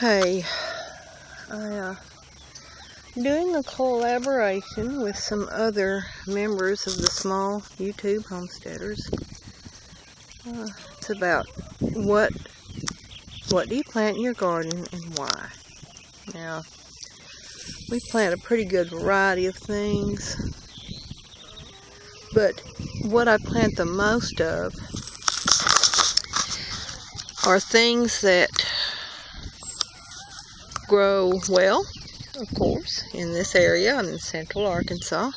Okay, I'm doing a collaboration with some other members of the small YouTube homesteaders. It's about what do you plant in your garden and why. Now, we plant a pretty good variety of things, but what I plant the most of are things that grow well, of course, in this area. I'm in central Arkansas,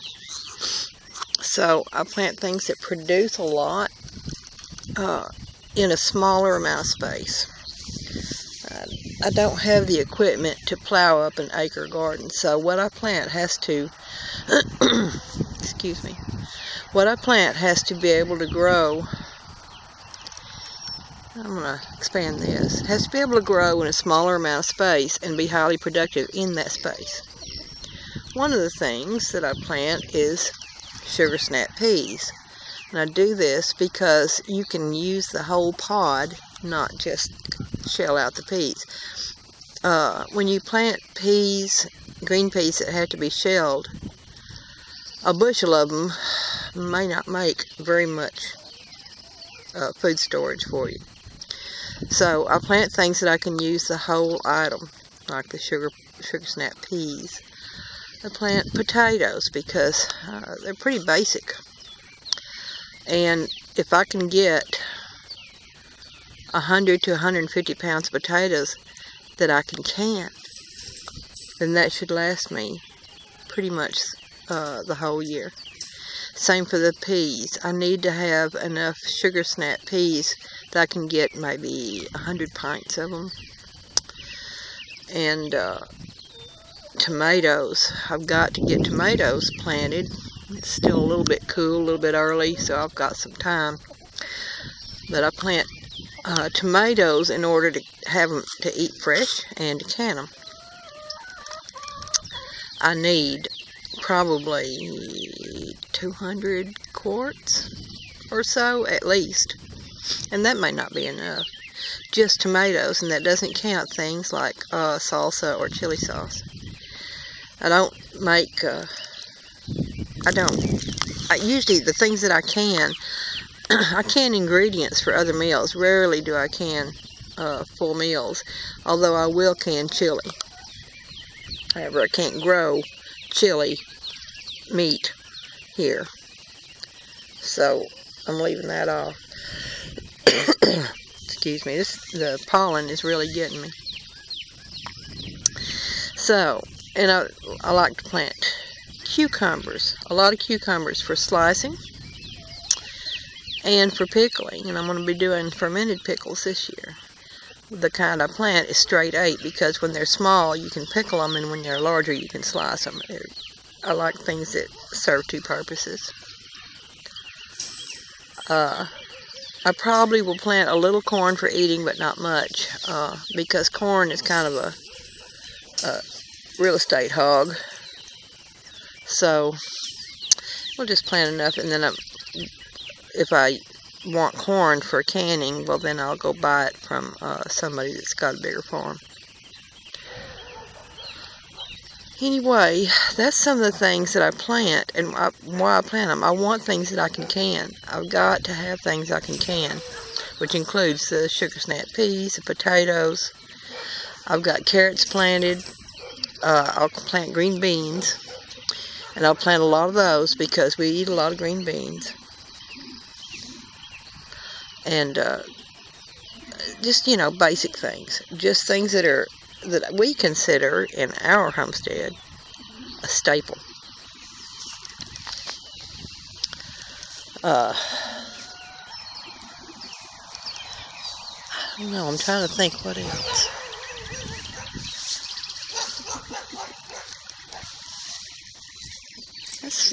so I plant things that produce a lot in a smaller amount of space. I don't have the equipment to plow up an acre garden, so what I plant has to excuse me, what I plant has to be able to grow. I'm going to expand this. It has to be able to grow in a smaller amount of space and be highly productive in that space. One of the things that I plant is sugar snap peas. And I do this because you can use the whole pod, not just shell out the peas. When you plant peas, green peas that have to be shelled, a bushel of them may not make very much food storage for you. So I plant things that I can use the whole item, like the sugar snap peas. I plant potatoes because they're pretty basic. And if I can get 100 to 150 pounds of potatoes that I can, then that should last me pretty much the whole year. Same for the peas. I need to have enough sugar snap peas that I can get maybe 100 pints of them. And tomatoes. I've got to get tomatoes planted. It's still a little bit cool, a little bit early, so I've got some time. But I plant tomatoes in order to have them to eat fresh and to can them. I need probably 200 quarts or so at least, and that may not be enough. Just tomatoes, and that doesn't count things like salsa or chili sauce. Usually the things that I can ingredients for other meals. Rarely do I can full meals, although I will can chili. However, I can't grow chili meat here, so I'm leaving that off. Excuse me, the pollen is really getting me. So, and I like to plant cucumbers, a lot of cucumbers for slicing and for pickling, and I'm going to be doing fermented pickles this year. The kind I plant is straight 8 because when they're small you can pickle them, and when they're larger you can slice them. I like things that serve two purposes. I probably will plant a little corn for eating, but not much, because corn is kind of a real estate hog. So we'll just plant enough, and then if I want corn for canning, well then I'll go buy it from somebody that's got a bigger farm. Anyway, that's some of the things that I plant, and why I plant them. I want things that I can. I've got to have things I can, which includes the sugar snap peas, the potatoes. I've got carrots planted. I'll plant green beans, and I'll plant a lot of those because we eat a lot of green beans. And just, you know, basic things. Just things that we consider in our homestead a staple. I don't know, I'm trying to think what else.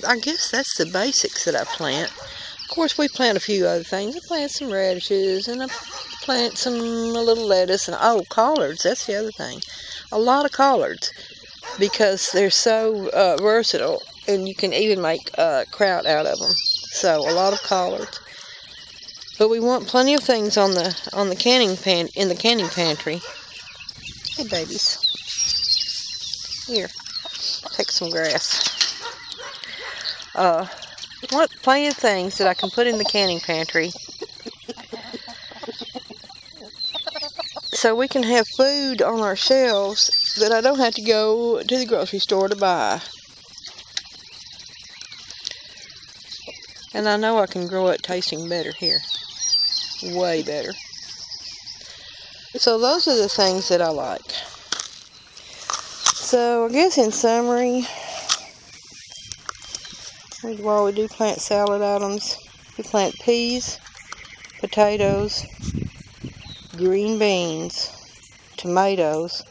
I guess that's the basics that I plant. Of course, we plant a few other things. I plant some radishes, and I plant a little lettuce, and collards, that's the other thing. A lot of collards, because they're so versatile, and you can even make kraut out of them. So a lot of collards. But we want plenty of things on the canning pantry. Hey, babies. Here, take some grass. Plenty of things that I can put in the canning pantry so we can have food on our shelves that I don't have to go to the grocery store to buy. And I know I can grow it tasting better here. Way better. So those are the things that I like. So I guess in summary, while we do plant salad items, we plant peas, potatoes, green beans, tomatoes,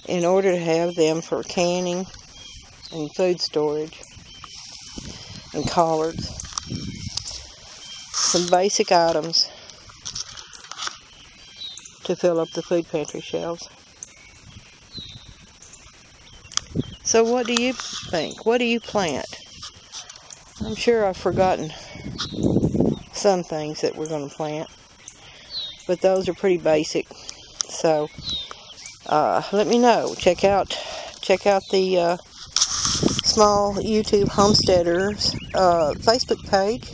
in order to have them for canning and food storage, and collards. Some basic items to fill up the food pantry shelves. So what do you think? What do you plant? I'm sure I've forgotten some things that we're going to plant, but those are pretty basic. So let me know. Check out the Small YouTube Homesteaders Facebook page.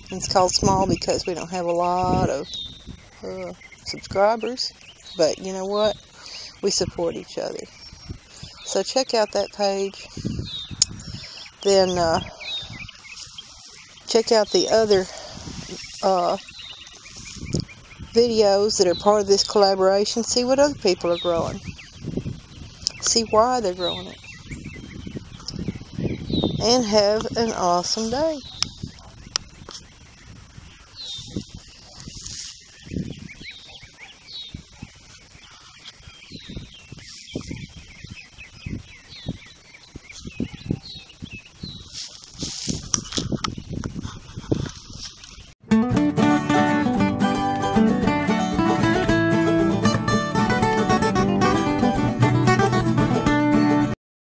It's called small because we don't have a lot of subscribers, but you know what? We support each other. So check out that page. Then check out the other videos that are part of this collaboration. See what other people are growing. See why they're growing it. And have an awesome day.